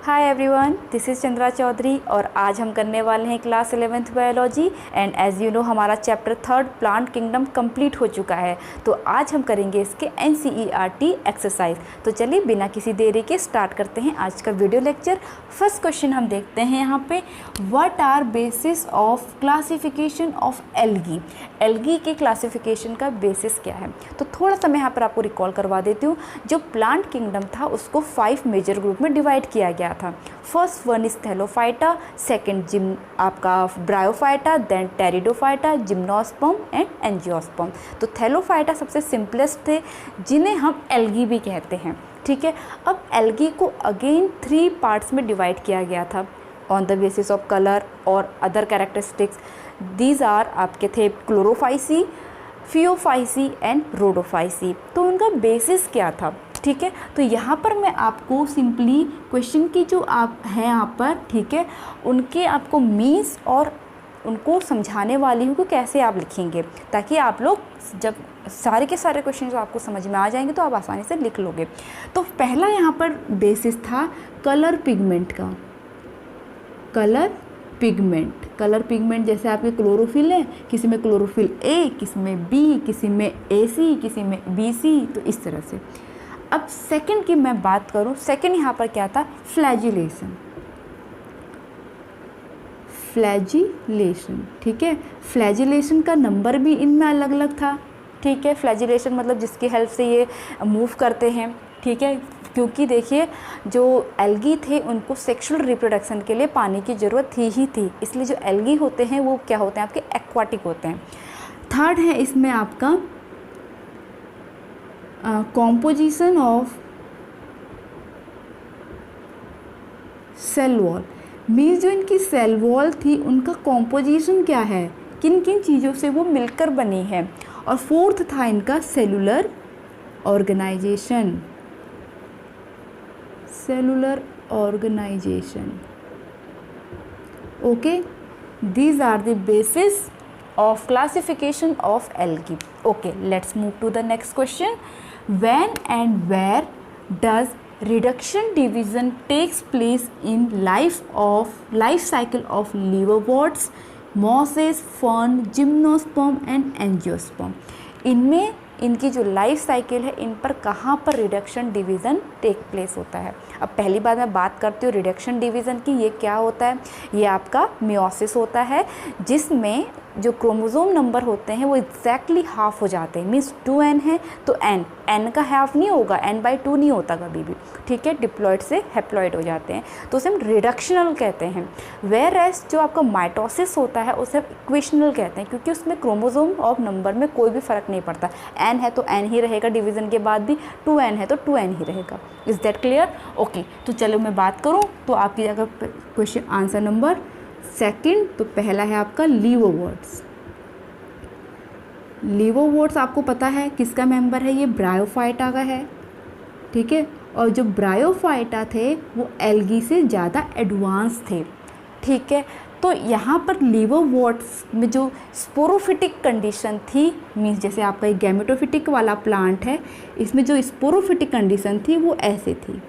Hi everyone, this is Chandra Chaudhary और आज हम करने वाले हैं class 11th biology and as you know हमारा चैप्टर 3 प्लांट किंगडम कंप्लीट हो चुका है। तो आज हम करेंगे इसके NCERT एक्सरसाइज। तो चलिए बिना किसी देरी के स्टार्ट करते हैं आज का वीडियो लेक्चर। फर्स्ट क्वेश्चन हम देखते हैं यहाँ पे, what are basis of classification of algae. Algae के क्लासिफिकेशन का बेसिस क्या है। तो थोड़ा सा मैं यहाँ पर आपको रिकॉल करवा देती हूँ। जो प्लांट किंगडम था उसको 5 मेजर ग्रुप में डिवाइड किया गया था। First one is thallophyta, second आपका bryophyta, then pteridophyta, gymnosperm and angiosperm. तो थैलोफाइटा सबसे सिंपलेस्ट थे जिन्हें हम एल्गी भी कहते हैं। ठीक है, अब एल्गी को अगेन 3 पार्ट्स में डिवाइड किया गया था on the basis of colour और अदर कैरेक्टरिस्टिक्स। दीज आर आपके थे क्लोरोफाइसी, फियोफाइसी एंड रोडोफाइसी। तो उनका बेसिस क्या था। ठीक है, तो यहाँ पर मैं आपको सिंपली क्वेश्चन की जो आप हैं यहाँ पर, ठीक है, उनके आपको मीन्स और उनको समझाने वाली हूँ कि कैसे आप लिखेंगे, ताकि आप लोग जब सारे के सारे क्वेश्चन जो आपको समझ में आ जाएंगे तो आप आसानी से लिख लोगे। तो पहला यहाँ पर बेसिस था कलर पिगमेंट का। कलर पिगमेंट जैसे आपके क्लोरोफिल है, किसी में क्लोरोफिल ए, किसी में बी, किसी में AC, किसी में BC, तो इस तरह से। अब सेकंड की मैं बात करूं, सेकंड यहाँ पर क्या था, फ्लैजिलेशन। ठीक है, फ्लैजिलेशन का नंबर भी इनमें अलग अलग था। ठीक है, फ्लैजिलेशन मतलब जिसकी हेल्प से ये मूव करते हैं। ठीक है, क्योंकि देखिए जो एल्गी थे उनको सेक्सुअल रिप्रोडक्शन के लिए पानी की ज़रूरत थी, इसलिए जो एल्गी होते हैं वो क्या होते हैं, आपके एक्वाटिक होते हैं। थर्ड है इसमें आपका composition of cell wall. Means जो इनकी सेल वॉल थी उनका कॉम्पोजिशन क्या है, किन किन चीज़ों से वो मिलकर बनी है। और फोर्थ था इनका cellular organisation. Okay, these are the basis of classification of algae. Okay, let's move to the next question. When and where does reduction division takes place in life cycle of liverworts, mosses, fern, gymnosperm and angiosperm? इनमें इनकी जो life cycle है इन पर कहाँ पर reduction division take place होता है। अब पहली बार मैं बात करती हूँ रिडक्शन डिवीज़न की। ये क्या होता है, ये आपका मियोसिस होता है, जिसमें जो क्रोमोसोम नंबर होते हैं वो एग्जैक्टली हाफ हो जाते हैं। मीन्स 2n है तो n का हाफ नहीं होगा, n/2 नहीं होता कभी भी। ठीक है, डिप्लॉइड से हैप्लॉइड हो जाते हैं, तो उसे हम रिडक्शनल कहते हैं। वेयर एज जो आपका माइटोसिस होता है उसे हम इक्वेशनल कहते हैं, क्योंकि उसमें क्रोमोसोम ऑफ नंबर में कोई भी फ़र्क नहीं पड़ता। n है तो n ही रहेगा, डिवीज़न के बाद भी 2n है तो 2n ही रहेगा। Is that clear? ओके, तो चलो मैं बात करूँ तो आपकी जगह क्वेश्चन आंसर नंबर सेकंड, तो पहला है आपका लीवोवर्ट्स। लीवोवर्ट्स आपको पता है किसका मेंबर है, ये ब्रायोफाइटा का है। ठीक है, और जो ब्रायोफाइटा थे वो एल्गी से ज़्यादा एडवांस थे। ठीक है, तो यहाँ पर लीवोवर्ट्स में जो स्पोरोफिटिक कंडीशन थी, मीन्स जैसे आपका एक गैमेटोफिटिक वाला प्लांट है, इसमें जो स्पोरोफिटिक कंडीशन थी वो ऐसे थी,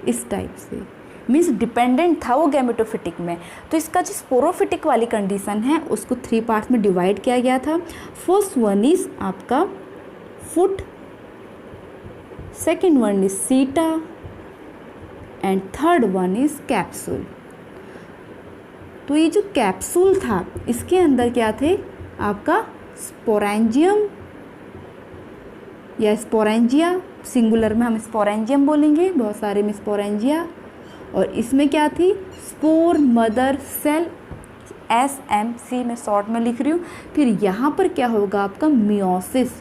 इस टाइप से। मीन्स डिपेंडेंट था वो गैमेटोफिटिक में। तो इसका जो स्पोरोफिटिक वाली कंडीशन है उसको 3 पार्ट्स में डिवाइड किया गया था। फर्स्ट वन इज आपका फुट, सेकेंड वन इज सीटा and third one is capsule. तो ये जो कैप्सूल था इसके अंदर क्या थे, आपका स्पोरेंजियम या स्पोरेंजिया, सिंगुलर में हम स्पोरेंजियम बोलेंगे, बहुत सारे में स्पोरेंजिया। और इसमें क्या थी, स्पोर मदर सेल, SMC मैं शॉर्ट में लिख रही हूँ। फिर यहाँ पर क्या होगा आपका मियोसिस।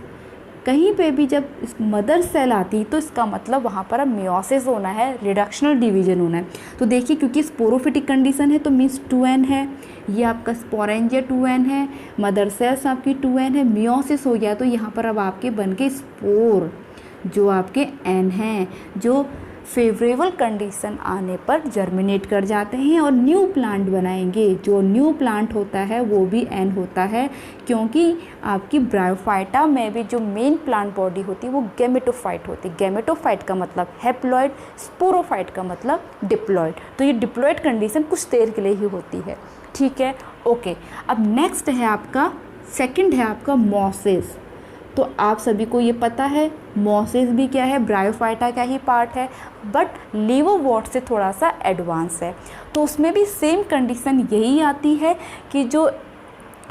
कहीं पे भी जब इस मदर सेल आती तो इसका मतलब वहाँ पर अब मियोसिस होना है, रिडक्शनल डिवीजन होना है। तो देखिए क्योंकि स्पोरोफिटिक कंडीशन है तो मीन्स 2n है, ये आपका स्पोरेंजिया 2n है, मदर सेल्स आपकी 2n है, मियोसिस हो गया तो यहाँ पर अब आपके बन के स्पोर जो आपके n हैं, जो फेवरेबल कंडीशन आने पर जर्मिनेट कर जाते हैं और न्यू प्लांट बनाएंगे। जो न्यू प्लांट होता है वो भी एन होता है, क्योंकि आपकी ब्रायोफाइटा में भी जो मेन प्लांट बॉडी होती है वो गैमेटोफाइट होती है। गैमेटोफाइट का मतलब हैप्लॉइड, स्पोरोफाइट का मतलब डिप्लॉइड। तो ये डिप्लॉइड कंडीशन कुछ देर के लिए ही होती है, ठीक है, ओके। अब नेक्स्ट है आपका, सेकंड है आपका मॉसेस। तो आप सभी को ये पता है मॉसेस भी क्या है, ब्रायोफाइटा का ही पार्ट है, बट लीवोवॉर्ट से थोड़ा सा एडवांस है। तो उसमें भी सेम कंडीशन यही आती है कि जो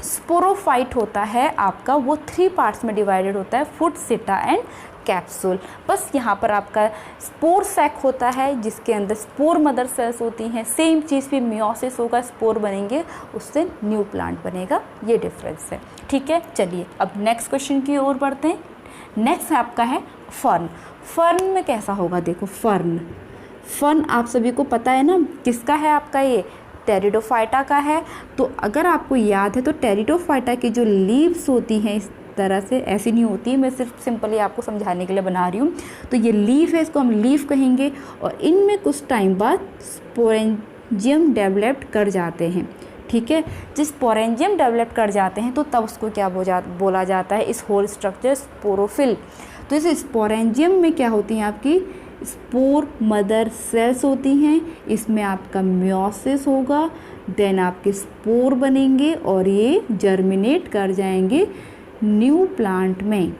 स्पोरोफाइट होता है आपका वो 3 पार्ट्स में डिवाइडेड होता है, फुट, सिटा एंड कैप्सूल। बस यहाँ पर आपका स्पोर सैक होता है जिसके अंदर स्पोर मदर सेल्स होती हैं। सेम चीज़ फिर मियोसिस होगा, स्पोर बनेंगे, उससे न्यू प्लांट बनेगा, ये डिफरेंस है, ठीक है। चलिए अब नेक्स्ट क्वेश्चन की ओर बढ़ते हैं। नेक्स्ट आपका है फर्न। फर्न में कैसा होगा, देखो फर्न आप सभी को पता है ना किसका है, आपका ये टेरिडोफाइटा का है। तो अगर आपको याद है तो टेरिडोफाइटा की जो लीव्स होती हैं इस तरह से, ऐसी नहीं होती है, मैं सिर्फ सिंपली आपको समझाने के लिए बना रही हूँ। तो ये लीफ है, इसको हम लीफ कहेंगे, और इनमें कुछ टाइम बाद स्पोरेंजियम डेवलप्ड कर जाते हैं, ठीक है। जिस स्पोरेंजियम डेवलप कर जाते हैं तो तब उसको क्या बोला जाता है, इस होल स्ट्रक्चर स्पोरोफिल। तो इस स्पोरेंजियम में क्या होती हैं, आपकी स्पोर मदर सेल्स होती हैं, इसमें आपका मियोसिस होगा, देन आपके स्पोर बनेंगे और ये जर्मिनेट कर जाएंगे न्यू प्लांट में,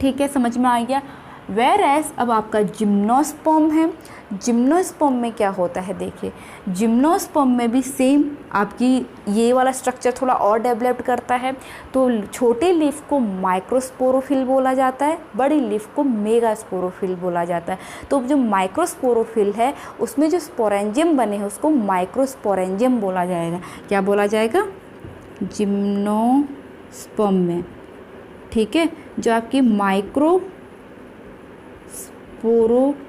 ठीक है, समझ में आ गया। वेयर एज अब आपका जिम्नोस्पर्म है। जिम्नोस्पर्म में क्या होता है, देखिए जिम्नोस्पर्म में भी सेम आपकी ये वाला स्ट्रक्चर थोड़ा और डेवलप्ड करता है। तो छोटे लीफ को माइक्रोस्पोरोफिल बोला जाता है, बड़ी लीफ को मेगास्पोरोफिल बोला जाता है। तो जो माइक्रोस्पोरोफिल है उसमें जो स्पोरेंजियम बने हैं उसको माइक्रोस्पोरेंजियम बोला जाएगा। क्या बोला जाएगा, जिम्नोस्पर्म में, ठीक है। जो आपकी स्पोरोफिल,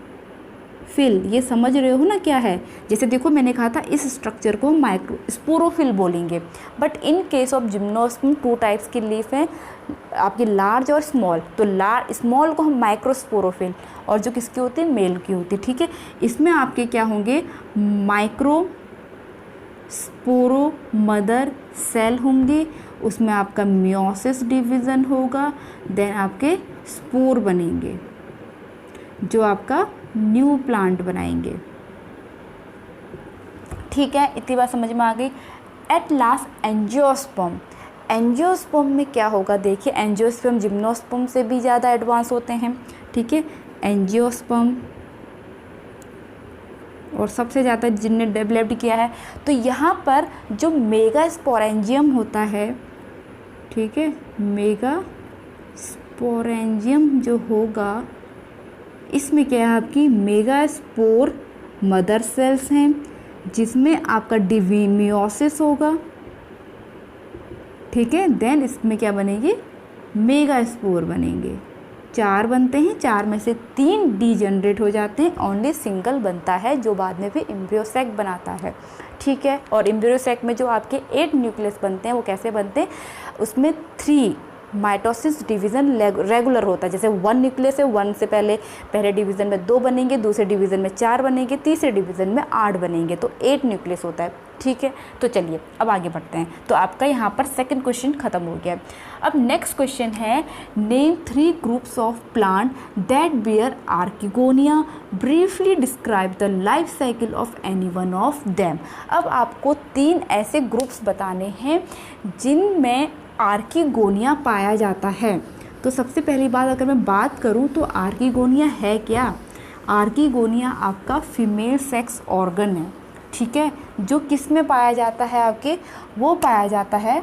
ये समझ रहे हो ना क्या है। जैसे देखो मैंने कहा था इस स्ट्रक्चर को माइक्रो स्पोरोफिल बोलेंगे, but in case of gymnosperm 2 types की लीफ हैं आपकी, लार्ज और स्मॉल। तो स्मॉल को हम माइक्रोस्पोरोफिल, और जो किसकी होती है, मेल की होती है, ठीक है। इसमें आपके क्या होंगे, माइक्रो स्पोरो मदर सेल होंगे, उसमें आपका मियोसिस डिवीज़न होगा, देन आपके स्पोर बनेंगे जो आपका न्यू प्लांट बनाएंगे, ठीक है। इतनी बात समझ में आ गई। At last angiosperm. एंजियोस्पर्म में क्या होगा, देखिए एंजियोस्पर्म जिम्नोस्पर्म से भी ज़्यादा एडवांस होते हैं, ठीक है। एंजियोस्पर्म और सबसे ज़्यादा जिनने डेवलप्ड किया है। तो यहाँ पर जो मेगास्पोरेंजियम होता है, ठीक है, मेगास्पोरेंजियम जो होगा इसमें क्या है, आपकी मेगास्पोर मदर सेल्स हैं जिसमें आपका मियोसिस होगा, ठीक है। देन इसमें क्या बनेंगे, मेगास्पोर बनेंगे। 4 बनते हैं, 4 में से 3 डीजनरेट हो जाते हैं, ओनली सिंगल बनता है जो बाद में भी एम्ब्रियोसैक बनाता है, ठीक है। और एम्ब्रियोसैक में जो आपके 8 न्यूक्लियस बनते हैं वो कैसे बनते हैं, उसमें 3 माइटोसिस डिवीज़न रेगुलर होता है। जैसे 1 न्यूक्लियस है, 1 से पहले डिवीज़न में 2 बनेंगे, दूसरे डिवीज़न में 4 बनेंगे, तीसरे डिवीज़न में 8 बनेंगे, तो 8 न्यूक्लियस होता है, ठीक है। तो चलिए अब आगे बढ़ते हैं। तो आपका यहाँ पर सेकंड क्वेश्चन खत्म हो गया। अब नेक्स्ट क्वेश्चन है, name 3 groups of plant that bear archegonia, briefly describe the life cycle of any one of them. अब आपको 3 ऐसे ग्रुप्स बताने हैं जिनमें आर्किगोनिया पाया जाता है। तो सबसे पहली बात अगर मैं बात करूं तो आर्किगोनिया है क्या, आर्किगोनिया आपका फीमेल सेक्स ऑर्गन है, ठीक है। जो किस में पाया जाता है, आपके वो पाया जाता है,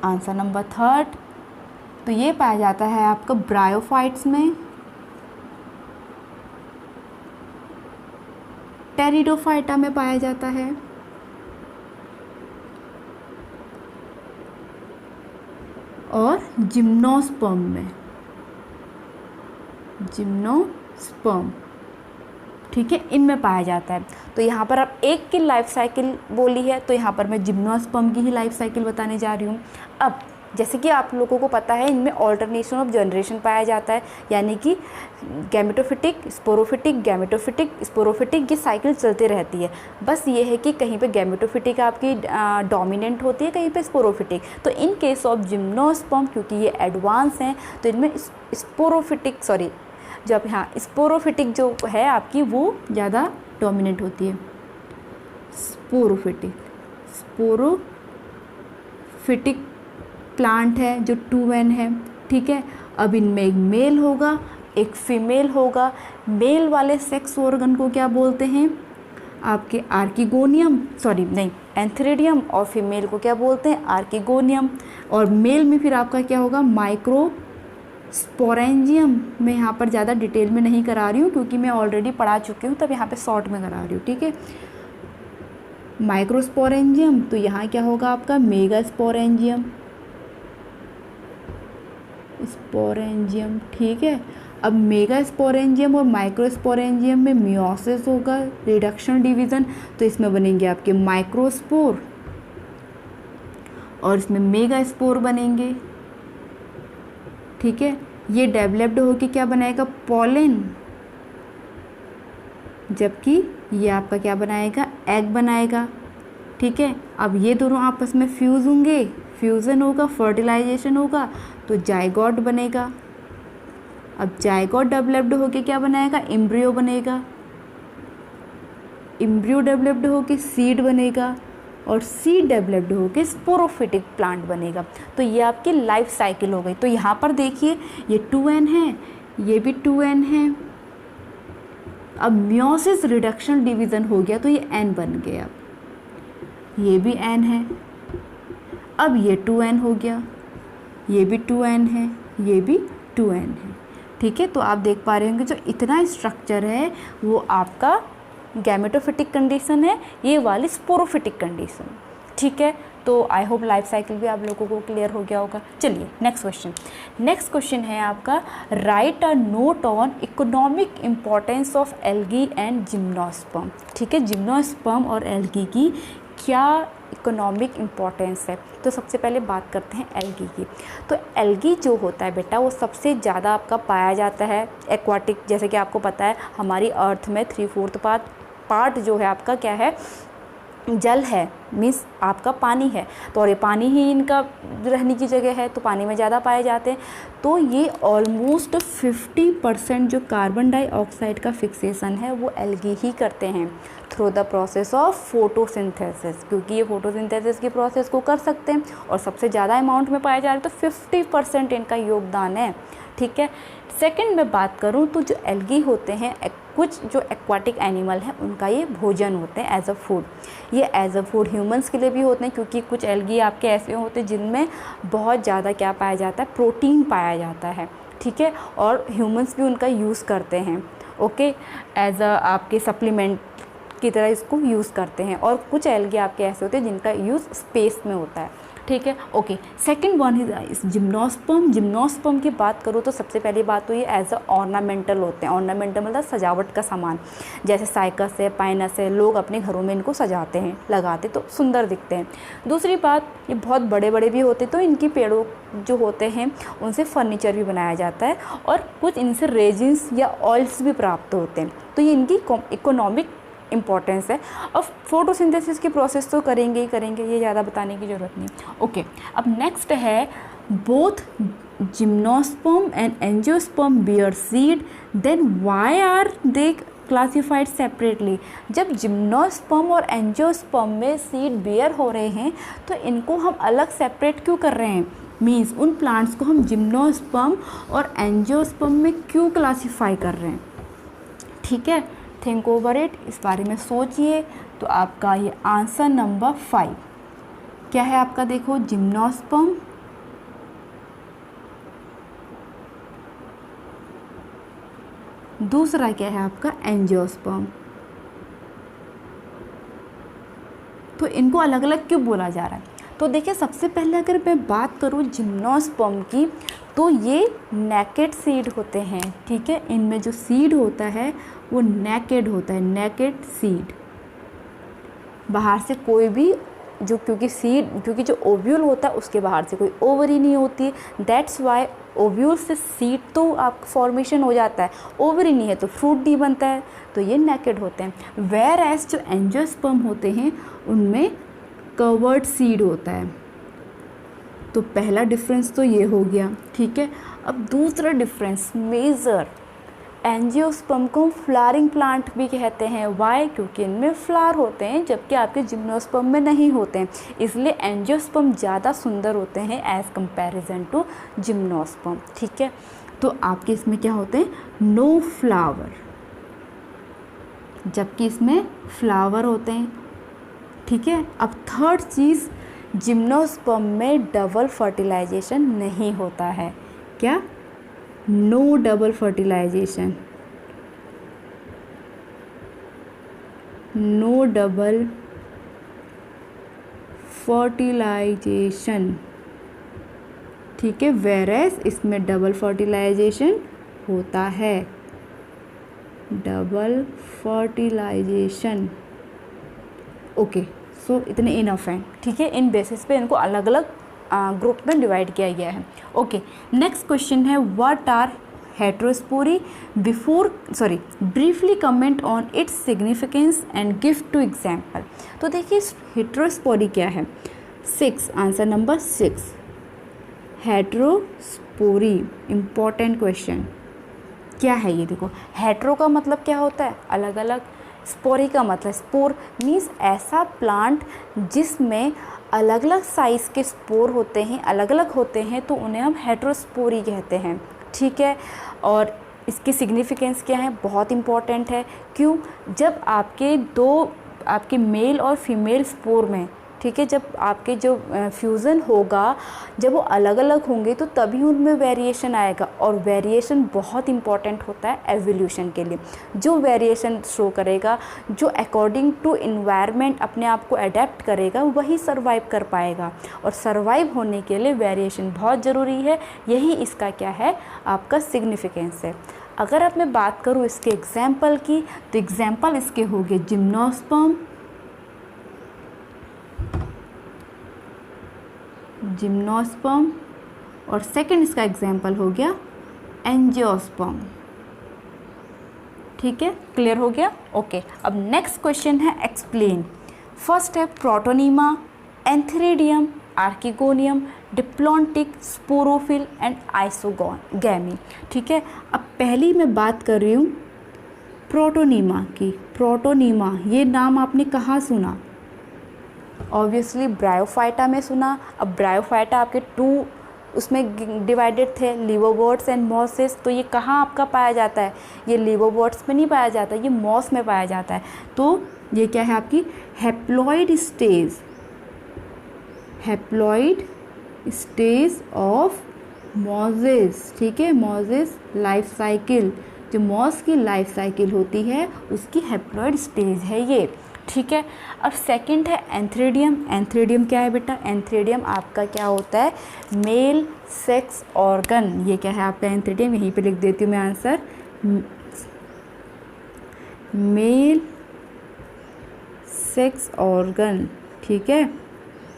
आंसर नंबर 3, तो ये पाया जाता है आपका ब्रायोफाइट्स में, टेरिडोफाइटा में पाया जाता है, और जिम्नोस्पर्म में, जिम्नोस्पर्म, ठीक है, इनमें पाया जाता है। तो यहाँ पर अब एक की लाइफ साइकिल बोली है, तो यहाँ पर मैं जिम्नोस्पर्म की ही लाइफ साइकिल बताने जा रही हूँ। अब जैसे कि आप लोगों को पता है इनमें ऑल्टरनेशन ऑफ जनरेशन पाया जाता है, यानी कि गैमेटोफिटिक, स्पोरोफिटिक, गैमेटोफिटिक, स्पोरोफिटिक, ये साइकिल चलती रहती है। बस ये है कि कहीं पे गैमेटोफिटिक आपकी डोमिनेंट होती है, कहीं पे स्पोरोफिटिक। तो इन केस ऑफ जिम्नोस्पर्म, क्योंकि ये एडवांस हैं, तो इनमें स्पोरोफिटिक जब स्पोरोफिटिक जो है आपकी वो ज़्यादा डोमिनेंट होती है। स्पोरोफिटिक प्लांट है जो 2N है, ठीक है। अब इनमें एक मेल होगा, एक फीमेल होगा। मेल वाले सेक्स ऑर्गन को क्या बोलते हैं? आपके एंथेरिडियम, और फीमेल को क्या बोलते हैं? आर्किगोनियम। और मेल में फिर आपका क्या होगा? माइक्रोस्पोरेंजियम। मैं यहाँ पर ज़्यादा डिटेल में नहीं करा रही हूँ क्योंकि मैं ऑलरेडी पढ़ा चुकी हूँ, तब यहाँ पे शॉर्ट में करा रही हूँ, ठीक है। माइक्रोस्पोरेंजियम, तो यहाँ क्या होगा आपका? मेगास्पोरेंजियम, ठीक है। अब मेगास्पोरेंजियम और माइक्रोस्पोरेंजियम में मियोसिस होगा, रिडक्शन डिवीज़न, तो इसमें बनेंगे आपके माइक्रोस्पोर और इसमें मेगास्पोर बनेंगे, ठीक है। ये डेवलप्ड होके क्या बनाएगा? पॉलन, जबकि ये आपका क्या बनाएगा? एग बनाएगा, ठीक है। अब ये दोनों आपस में फ्यूज़ होंगे, फ्यूज़न होगा, फर्टिलाइजेशन होगा, तो जाइगोट बनेगा। अब जाइगोट डेवलप्ड होके क्या बनाएगा? एम्ब्रियो बनेगा। एम्ब्रियो डेवलप्ड होके सीड बनेगा, और सीड डेवलप्ड होके स्पोरोफिटिक प्लांट बनेगा। तो ये आपकी लाइफ साइकिल हो गई। तो यहाँ पर देखिए ये 2N है, ये भी 2N है। अब मियोसिस रिडक्शन डिवीज़न हो गया तो ये N बन गया। ये भी N है। अब ये 2N हो गया, ये भी 2N है, ये भी 2N है, ठीक है। तो आप देख पा रहे होंगे जो इतना स्ट्रक्चर है वो आपका गैमेटोफिटिक कंडीशन है, ये वाली स्पोरोफिटिक कंडीशन, ठीक है। तो आई होप लाइफ साइकिल भी आप लोगों को क्लियर हो गया होगा। चलिए नेक्स्ट क्वेश्चन है आपका, right a note on economic importance of algae and gymnosperm, ठीक है। जिम्नोस्पर्म और एल्गी की क्या इकोनॉमिक इम्पोर्टेंस है। तो सबसे पहले बात करते हैं एल्गी की। तो एल्गी जो होता है बेटा वो सबसे ज़्यादा आपका पाया जाता है एक्वाटिक, जैसे कि आपको पता है हमारी अर्थ में 3/4 पार्ट जो है आपका क्या है? जल है, मीन्स आपका पानी है। तो और ये पानी ही इनका रहने की जगह है, तो पानी में ज़्यादा पाए जाते हैं। तो ये ऑलमोस्ट 50% जो कार्बन डाइऑक्साइड का फिक्सेशन है वो एल्गी ही करते हैं through the process of photosynthesis, क्योंकि ये फोटोसिंथेसिस की प्रोसेस को कर सकते हैं और सबसे ज़्यादा अमाउंट में पाए जा रहे हैं, तो 50% इनका योगदान है, ठीक है। सेकंड में बात करूं तो जो एल्गी होते हैं, कुछ जो एक्वाटिक एनिमल हैं उनका ये भोजन होते हैं एज अ फूड। ये एज अ फूड ह्यूमंस के लिए भी होते हैं, क्योंकि कुछ एल्गी आपके ऐसे होते हैं जिनमें बहुत ज़्यादा क्या पाया जाता है? प्रोटीन पाया जाता है, ठीक है। और ह्यूमंस भी उनका यूज़ करते हैं, ओके, एज अ आपके सप्लीमेंट की तरह इसको यूज़ करते हैं। और कुछ एल्गी आपके ऐसे होते हैं जिनका यूज़ स्पेस में होता है, ठीक है, okay. Second one is gymnosperm. Gymnosperm की बात करूँ तो सबसे पहली बात तो ये एज अ ऑर्नामेंटल होते हैं। ऑर्नामेंटल मतलब सजावट का सामान, जैसे साइकस है, पाइनस है, लोग अपने घरों में इनको सजाते हैं, लगाते तो सुंदर दिखते हैं। दूसरी बात, ये बहुत बड़े बड़े भी होते तो इनकी पेड़ों जो होते हैं उनसे फर्नीचर भी बनाया जाता है, और कुछ इनसे रेजिन्स या ऑयल्स भी प्राप्त होते हैं। तो ये इनकी इकोनॉमिक इम्पॉर्टेंस है। और फोटोसिंथेसिस की प्रोसेस तो करेंगे ही करेंगे, ये ज़्यादा बताने की ज़रूरत नहीं, ओके। अब नेक्स्ट है, both gymnosperm and angiosperm bear seed, then why are they classified separately. जब जिम्नोस्पर्म और एंजियोस्पर्म में सीड बियर हो रहे हैं तो इनको हम अलग सेपरेट क्यों कर रहे हैं? मीन्स उन प्लांट्स को हम जिम्नोस्पर्म और एंजियोस्पर्म में क्यों क्लासीफाई कर रहे हैं, ठीक है। थिंक ओवर इट, इस बारे में सोचिए। तो आपका ये आंसर नंबर 5 क्या है आपका? देखो, जिम्नोस्पर्म, दूसरा क्या है आपका? एंजियोस्पर्म। तो इनको अलग अलग क्यों बोला जा रहा है? तो देखिए, सबसे पहले अगर मैं बात करूँ जिम्नोस्पर्म की, तो ये नेकेड सीड होते हैं, ठीक है। इनमें जो सीड होता है वो नेकेड होता है, नेकेड सीड। बाहर से कोई भी क्योंकि जो ओव्यूल होता है उसके बाहर से कोई ओवरी नहीं होती है, दैट्स वाई ओव्यूल से सीड तो आपका फॉर्मेशन हो जाता है, ओवरी नहीं है तो फ्रूट नहीं बनता है, तो ये नेकेड होते हैं। वेयर एज जो एंजियोस्पर्म होते हैं उनमें कवर्ड सीड होता है। तो पहला डिफरेंस तो ये हो गया, ठीक है। अब दूसरा डिफरेंस मेजर, एंजियोस्पर्म को फ्लावरिंग प्लांट भी कहते हैं। वाई? क्योंकि इनमें फ्लावर होते हैं जबकि आपके जिम्नोस्पर्म में नहीं होते हैं, इसलिए एंजियोस्पर्म ज़्यादा सुंदर होते हैं एज़ कंपैरिजन टू जिम्नोस्पर्म, ठीक है। तो आपके इसमें क्या होते हैं, नो फ्लावर, जबकि इसमें फ्लावर होते हैं, ठीक है। अब थर्ड चीज़, जिम्नोस्पर्म में डबल फर्टिलाइजेशन नहीं होता है। क्या? No double fertilisation, no double fertilisation, ठीक है। वेरेस इसमें डबल फर्टिलाइजेशन होता है, डबल फर्टिलाइजेशन। ओके, सो इतने इनफ हैं, ठीक है। इन बेसिस पे इनको अलग अलग ग्रुप में डिवाइड किया गया है। ओके, नेक्स्ट क्वेश्चन है what are heterospory, briefly comment on its significance and give two example. तो देखिए हेटेरोस्पोरी क्या है, 6, answer number 6 heterospory, important question. क्या है ये? देखो, हेटेरो का मतलब क्या होता है, अलग अलग, स्पोरी का मतलब, स्पोर मीन्स ऐसा प्लांट जिसमें अलग अलग साइज़ के स्पोर होते हैं, अलग अलग होते हैं, तो उन्हें हम हेटेरोस्पोरी कहते हैं, ठीक है। और इसकी सिग्निफिकेंस क्या है, बहुत इम्पॉर्टेंट है। क्यों? जब आपके मेल और फीमेल स्पोर में, ठीक है, जब आपके जो फ्यूज़न होगा, जब वो अलग अलग होंगे तो तभी उनमें वेरिएशन आएगा, और वेरिएशन बहुत इंपॉर्टेंट होता है एवोल्यूशन के लिए। जो वेरिएशन शो करेगा, जो अकॉर्डिंग टू इन्वायरमेंट अपने आप को अडेप्ट करेगा, वही सर्वाइव कर पाएगा, और सर्वाइव होने के लिए वेरिएशन बहुत ज़रूरी है। यही इसका क्या है, आपका सिग्निफिकेंस है। अगर अब मैं बात करूँ इसके एग्जाम्पल की, तो एग्जाम्पल इसके हो गए जिम्नोस्पर्म, और सेकंड इसका एग्जाम्पल हो गया एंजियोस्पर्म, ठीक है। क्लियर हो गया? ओके, अब नेक्स्ट क्वेश्चन है एक्सप्लेन। फर्स्ट है protonema, antheridium, archegonium, diplontic, sporophyll and isogamy, ठीक है। अब पहली मैं बात कर रही हूँ प्रोटोनीमा की। प्रोटोनीमा ये नाम आपने कहाँ सुना? ऑब्वियसली ब्रायोफाइटा में सुना। अब ब्रायोफाइटा आपके 2 उसमें डिवाइडेड थे, लिवर्वर्ट्स एंड मॉसेस। तो ये कहाँ आपका पाया जाता है? ये लिवर्वर्ट्स में नहीं पाया जाता, ये मॉस में पाया जाता है। तो ये क्या है आपकी हैप्लॉइड स्टेज ऑफ मॉसेस, ठीक है। मॉसेस लाइफ साइकिल, जो मॉस की लाइफ साइकिल होती है उसकी हैप्लॉइड स्टेज है ये, ठीक है। अब सेकंड है एंथ्रेडियम। एंथ्रेडियम क्या है बेटा? एंथ्रेडियम आपका क्या होता है, मेल सेक्स ऑर्गन। ये क्या है आपका एंथ्रेडियम? यहीं पे लिख देती हूँ मैं आंसर, मेल सेक्स ऑर्गन, ठीक है।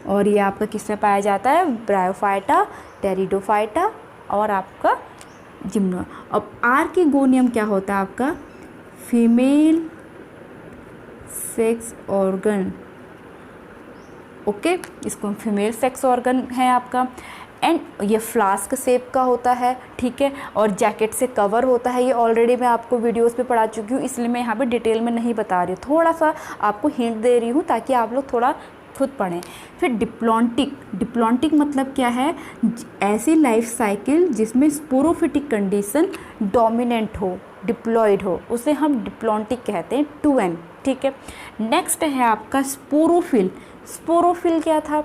और ये आपका किसमें पाया जाता है? ब्रायोफाइटा, टेरिडोफाइटा और आपका जिम्नो। अब आर्किगोनियम क्या होता है आपका? फीमेल सेक्स ऑर्गन, ओके, इसको फीमेल सेक्स ऑर्गन है आपका। एंड ये फ्लास्क शेप का होता है, ठीक है, और जैकेट से कवर होता है। ये ऑलरेडी मैं आपको वीडियोस पे पढ़ा चुकी हूँ, इसलिए मैं यहाँ पे डिटेल में नहीं बता रही हूँ, थोड़ा सा आपको हिंट दे रही हूँ ताकि आप लोग थोड़ा खुद पढ़ें। फिर डिप्लॉन्टिक मतलब क्या है? ऐसी लाइफ साइकिल जिसमें स्पोरोफिटिक कंडीशन डोमिनेंट हो, डिप्लॉयड हो, उसे हम डिप्लॉन्टिक कहते हैं, 2N, ठीक है। नेक्स्ट है आपका स्पोरोफिल। स्पोरोफिल क्या था?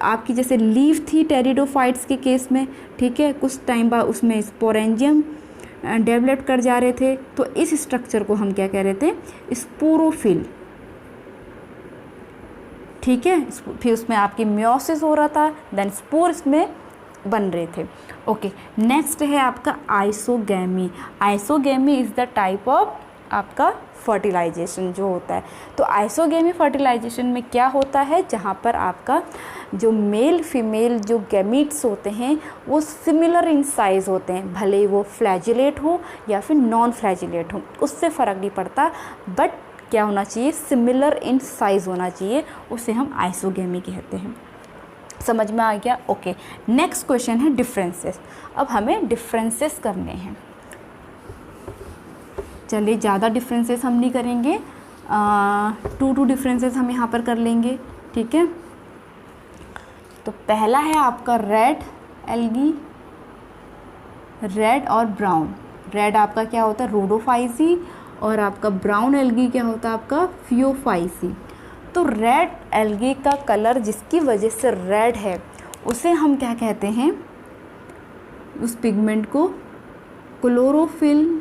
आपकी जैसे लीफ थी टेरिडोफाइट्स के केस में, ठीक है, कुछ टाइम बाद उसमें स्पोरेंजियम डेवलप कर जा रहे थे, तो इस स्ट्रक्चर को हम क्या कह रहे थे? स्पोरोफिल, ठीक है। फिर उसमें आपकी मियोसिस हो रहा था, देन स्पोर्स में बन रहे थे, ओके। नेक्स्ट है आपका isogamy. Isogamy is the type of आपका फर्टिलाइजेशन जो होता है। तो आइसोगेमी फर्टिलाइजेशन में क्या होता है, जहाँ पर आपका जो मेल फीमेल जो गैमीट्स होते हैं वो सिमिलर इन साइज़ होते हैं, भले ही वो फ्लैजिलेट हो या फिर नॉन फ्लैजिलेट हो, उससे फ़र्क नहीं पड़ता, बट क्या होना चाहिए, सिमिलर इन साइज़ होना चाहिए, उसे हम आइसोगेमी कहते हैं। समझ में आ गया? ओके, नेक्स्ट क्वेश्चन है डिफरेंसेस। अब हमें डिफरेंसेस करने हैं। चलिए, ज़्यादा डिफरेंसेस हम नहीं करेंगे, 2 डिफरेंसेस हम यहाँ पर कर लेंगे, ठीक है। तो पहला है आपका रेड एल्गी, रेड और ब्राउन। रेड आपका क्या होता है, रोडोफाइसी, और आपका ब्राउन एल्गी क्या होता है आपका, फियोफाइसी। तो रेड एल्गी का कलर जिसकी वजह से रेड है उसे हम क्या कहते हैं, उस पिगमेंट को क्लोरोफिल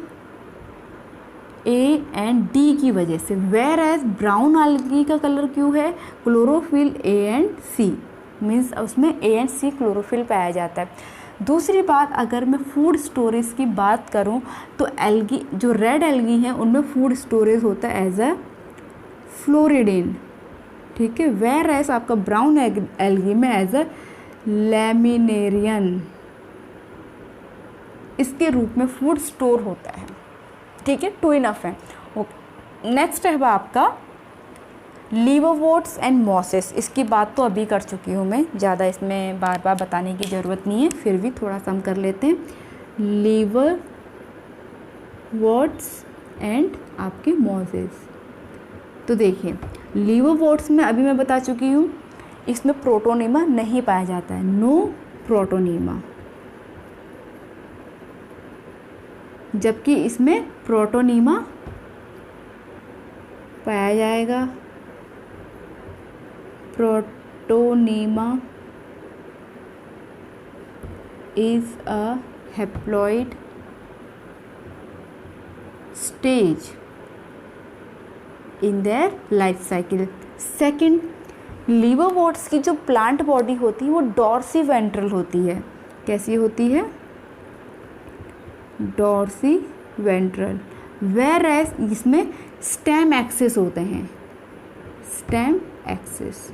ए एंड डी की वजह से। वेयर एज ब्राउन एल्गी का कलर क्यों है, chlorophyll A and C, means उसमें ए एंड सी क्लोरोफिल पाया जाता है। दूसरी बात, अगर मैं फूड स्टोरेज की बात करूं तो एल्गी, जो रेड एल्गी हैं उनमें फूड स्टोरेज होता है एज अ फ्लोरिडिन, ठीक है। वेयर एज आपका ब्राउन एल्गी में एज अ लैमिनेरियन, इसके रूप में फूड स्टोर होता है, ठीक है। 2 इनफ है। नेक्स्ट है आपका लीवरवोर्ट्स एंड मॉसेस। इसकी बात तो अभी कर चुकी हूँ मैं, ज़्यादा इसमें बार बार बताने की ज़रूरत नहीं है, फिर भी थोड़ा सा हम कर लेते हैं। लीवरवोर्ट्स एंड आपके मॉसेस। तो देखिए, लीवरवोर्ट्स में अभी मैं बता चुकी हूँ, इसमें प्रोटोनीमा नहीं पाया जाता है, नो प्रोटोनीमा, जबकि इसमें प्रोटोनीमा पाया जाएगा। Protonema is a haploid stage in their life cycle. Second, liverworts की जो प्लांट बॉडी होती है वो डॉर्सी वेंट्रल होती है। कैसी होती है, डॉर्सी वेंट्रल। वेयर एज इसमें स्टेम एक्सिस होते हैं, स्टेम एक्सिस,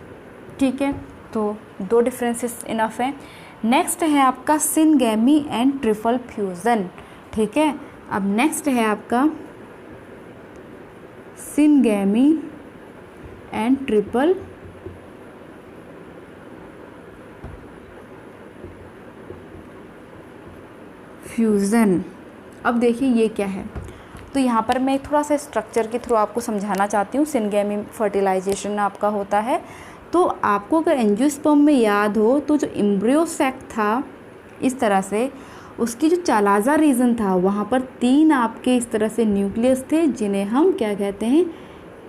ठीक है। तो 2 डिफरेंसेस इनफ हैं। नेक्स्ट है आपका सिनगैमी एंड ट्रिपल फ्यूज़न, ठीक है। अब नेक्स्ट है आपका सिनगैमी एंड ट्रिपल फ्यूज़न। अब देखिए ये क्या है, तो यहाँ पर मैं थोड़ा सा स्ट्रक्चर के थ्रू आपको समझाना चाहती हूँ। सिनगैमी फर्टिलाइजेशन आपका होता है, तो आपको अगर एंजियोस्पर्म में याद हो तो जो एम्ब्रियो सैक था इस तरह से, उसकी जो चालाज़ा रीजन था वहाँ पर 3 आपके इस तरह से न्यूक्लियस थे, जिन्हें हम क्या कहते हैं,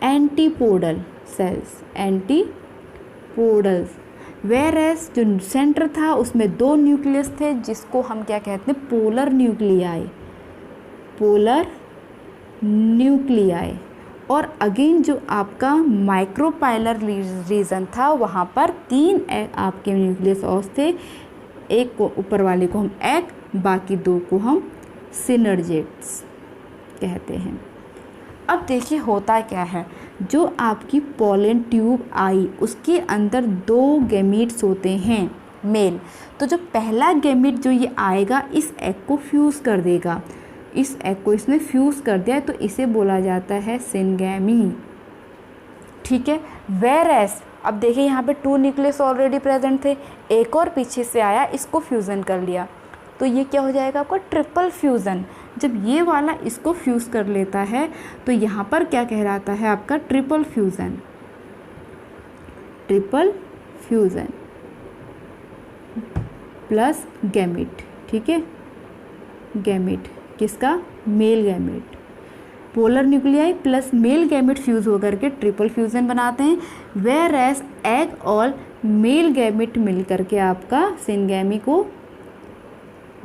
antipodal cells, antipodals. Whereas जो सेंटर था उसमें 2 न्यूक्लियस थे, जिसको हम क्या कहते हैं, पोलर न्यूक्लियाई, पोलर न्यूक्लियाई। और अगेन जो आपका माइक्रोपाइलर रीजन था वहाँ पर 3 आपके न्यूक्लियस और थे, एक को ऊपर वाले को हम एग, बाकी 2 को हम सिनर्जेट्स कहते हैं। अब देखिए होता क्या है, जो आपकी पोलन ट्यूब आई उसके अंदर 2 गैमीट्स होते हैं मेल। तो जो पहला गैमीट जो ये आएगा इस एग को फ्यूज़ कर देगा, इस एग को इसने फ्यूज़ कर दिया, तो इसे बोला जाता है सिनगैमी, ठीक है। वेयर एज अब देखिए यहाँ पे 2 न्यूक्लियस ऑलरेडी प्रेजेंट थे, एक और पीछे से आया, इसको फ्यूज़न कर लिया, तो ये क्या हो जाएगा आपका, ट्रिपल फ्यूज़न। जब ये वाला इसको फ्यूज़ कर लेता है तो यहाँ पर क्या कहलाता है आपका, triple fusion, triple fusion plus gamete, ठीक है। गैमीट किसका, male gamete, polar nuclei plus male gamete fuse होकर के ट्रिपल फ्यूज़न बनाते हैं। वेयर एज एग और मेल गैमीट मिल करके आपका सिनगैमी को,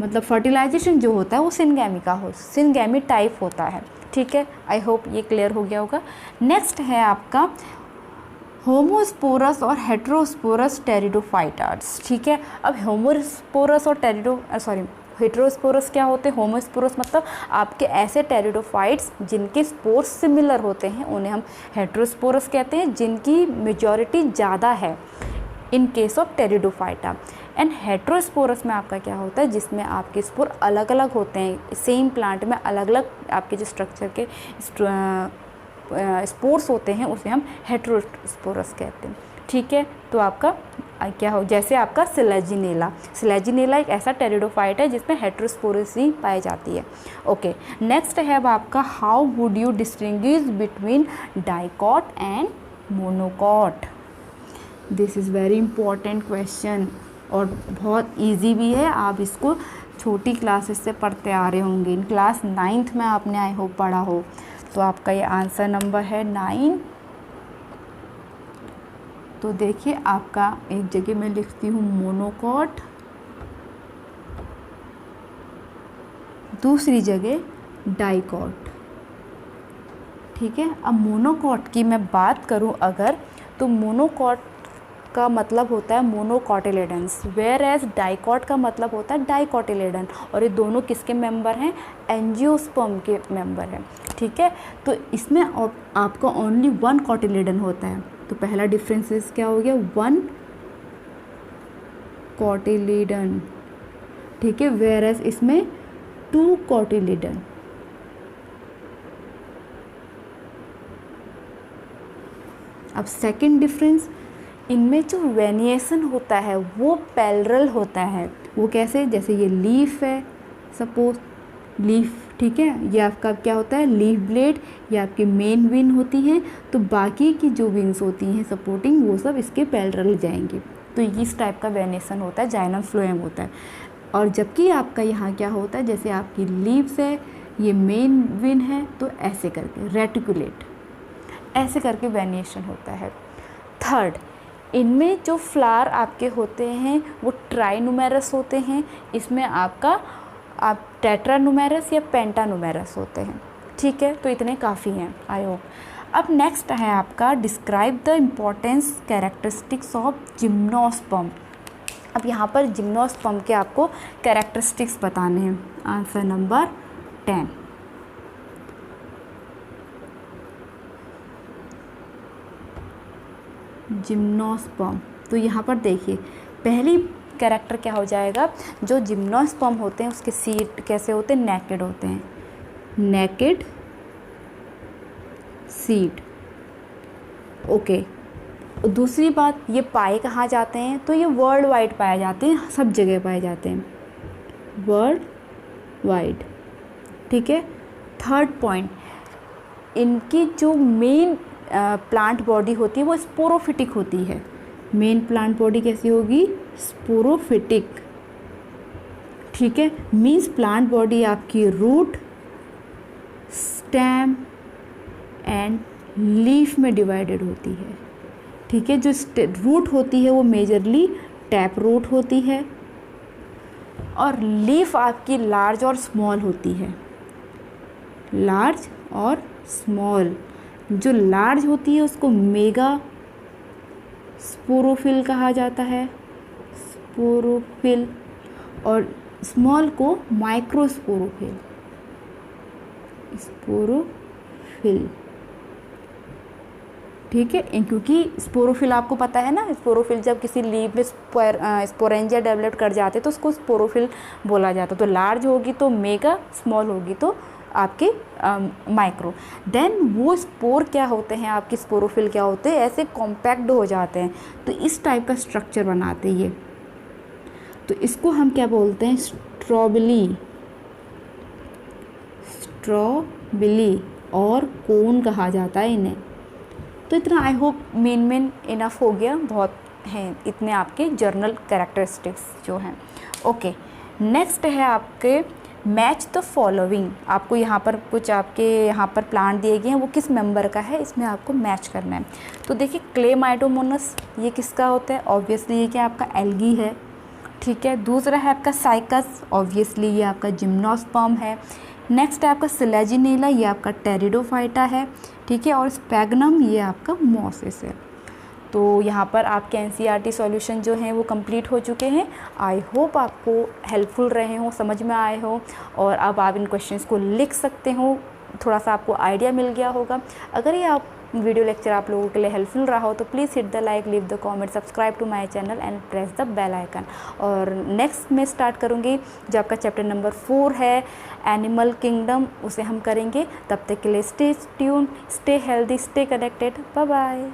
मतलब फर्टिलाइजेशन जो होता है वो सिनगैमी का हो, सिनगैमी टाइप होता है, ठीक है। आई होप ये क्लियर हो गया होगा। नेक्स्ट है आपका होमोस्पोरस और हेटेरोस्पोरस टेरिडोफाइटार्ड्स, ठीक है। अब होमोस्पोरस और हेटेरोस्पोरस क्या होते हैं, होमोस्पोरस मतलब आपके ऐसे टेरिडोफाइट्स जिनके स्पोर्स सिमिलर होते हैं उन्हें हम हेटेरोस्पोरस कहते हैं, जिनकी मेजॉरिटी ज़्यादा है in case of pteridophyta. And heterosporous में आपका क्या होता है, जिसमें आपके स्पोर अलग अलग होते हैं, सेम प्लांट में अलग अलग आपके जो स्ट्रक्चर के स्पोर्स होते हैं उसे हम हेटेरोस्पोरस कहते हैं। ठीक है, तो आपका क्या हो, जैसे आपका सिलेजिनेला एक ऐसा टेरिडोफाइट है जिसमें हेटेरोस्पोरस ही पाई जाती है। ओके, नेक्स्ट है अब आपका how would you distinguish between dicot and monocot. This is very important question और बहुत इजी भी है। आप इसको छोटी क्लासेस से पढ़ते आ रहे होंगे, इन क्लास 9th में आपने आई होप पढ़ा हो। तो आपका ये आंसर नंबर है 9। तो देखिए आपका एक जगह मैं लिखती हूँ मोनोकॉट, दूसरी जगह डाइकॉट। ठीक है, अब मोनोकॉट की मैं बात करूँ अगर, तो मोनोकॉट का मतलब होता है मोनोकॉटिलेडन्स, वेयर एज डाइकॉट का मतलब होता है डाइकॉटिलेडन। और ये दोनों किसके मेंबर हैं, एंजियोस्पर्म के मेंबर हैं। ठीक है, तो इसमें आपका ओनली 1 कॉटिलेडन होता है। तो पहला डिफरेंसेस क्या हो गया, 1 कॉटिलेडन। ठीक है, वेयर एज इसमें 2 कॉटिलेडन। अब सेकंड डिफरेंस, इनमें जो वेनिएशन होता है वो पैरेलल होता है। वो कैसे, जैसे ये लीफ है, सपोज लीफ, ठीक है, ये आपका क्या होता है, लीफ ब्लेड, ये आपकी मेन विंग होती हैं, तो बाकी की जो विंग्स होती हैं सपोर्टिंग वो सब इसके पैरेलल जाएंगे। तो इस टाइप का वेनिएशन होता है, जाइलम फ्लोएम होता है। और जबकि आपका यहाँ क्या होता है, जैसे आपकी लीव्स है, ये मेन विंग है, तो ऐसे करके रेटिकुलेट, ऐसे करके वेनिएशन होता है। थर्ड, इनमें जो फ्लावर आपके होते हैं वो ट्राइनुमेरस होते हैं, इसमें आपका आप टेट्रानुमेरस या पेंटानुमेरस होते हैं। ठीक है, तो इतने काफ़ी हैं आई होप। अब नेक्स्ट है आपका describe the importance characteristics of gymnosperm. अब यहाँ पर जिम्नोस्पर्म के आपको कैरेक्टरिस्टिक्स बताने हैं। Answer number 10। जिम्नोस्पर्म, तो यहाँ पर देखिए पहली कैरेक्टर क्या हो जाएगा, जो जिम्नोस्पर्म होते हैं उसके सीड कैसे होते हैं, नेकेड होते हैं, नेकेड सीड। ओके, दूसरी बात, ये पाए कहाँ जाते हैं, तो ये वर्ल्ड वाइड पाए जाते हैं, सब जगह पाए जाते हैं, वर्ल्ड वाइड। ठीक है, थर्ड पॉइंट, इनकी जो मेन प्लांट बॉडी होती है वो स्पोरोफिटिक होती है। मेन प्लांट बॉडी कैसी होगी, स्पोरोफिटिक। ठीक है, मीन्स प्लांट बॉडी आपकी रूट, स्टेम एंड लीफ में डिवाइडेड होती है। ठीक है, जो रूट होती है वो मेजरली टैप रूट होती है, और लीफ आपकी लार्ज और स्मॉल होती है, लार्ज और स्मॉल। जो लार्ज होती है उसको मेगा स्पोरोफिल कहा जाता है, स्पोरोफिल, और स्मॉल को माइक्रोस्पोरोफिल, स्पोरोफिल। ठीक है, क्योंकि स्पोरोफिल आपको पता है ना, स्पोरोफिल जब किसी लीफ में स्पोरेंजिया डेवलप कर जाते तो उसको स्पोरोफिल बोला जाता है। तो लार्ज होगी तो मेगा, स्मॉल होगी तो आपके माइक्रो। देन वो स्पोर क्या होते हैं, आपके स्पोरोफिल क्या होते हैं, ऐसे कॉम्पैक्ट हो जाते हैं, तो इस टाइप का स्ट्रक्चर बनाते हैं ये। तो इसको हम क्या बोलते हैं, स्ट्रॉबिली, स्ट्रॉबिली और कोन कहा जाता है इन्हें। तो इतना आई होप मेन इनफ हो गया, बहुत हैं इतने आपके जर्नल कैरेक्टरिस्टिक्स जो हैं। ओके, नेक्स्ट है आपके मैच द फॉलोइंग। आपको यहाँ पर कुछ आपके यहाँ पर प्लांट दिए गए हैं, वो किस मेंबर का है, इसमें आपको मैच करना है। तो देखिए क्लेमाइडोमोनस, ये किसका होता है, ऑब्वियसली ये क्या आपका एल्गी है। ठीक है, दूसरा है आपका साइकस, ऑब्वियसली ये आपका जिम्नोस्पर्म है। नेक्स्ट है आपका सिलेजिनेला, ये आपका टेरिडोफाइटा है। ठीक है, और स्पैगनम ये आपका मॉसिस है। तो यहाँ पर आपके एनसीईआरटी सॉल्यूशन जो हैं वो कंप्लीट हो चुके हैं। आई होप आपको हेल्पफुल रहे हों, समझ में आए हो, और अब आप इन क्वेश्चंस को लिख सकते हो। थोड़ा सा आपको आइडिया मिल गया होगा। अगर ये आप वीडियो लेक्चर आप लोगों के लिए हेल्पफुल रहा हो तो please hit the like, leave the comment, subscribe to my channel and press the bell icon. और नेक्स्ट मैं स्टार्ट करूँगी जो आपका चैप्टर नंबर 4 है एनिमल किंगडम, उसे हम करेंगे। तब तक के लिए stay tune, stay healthy, stay connected, bye bye.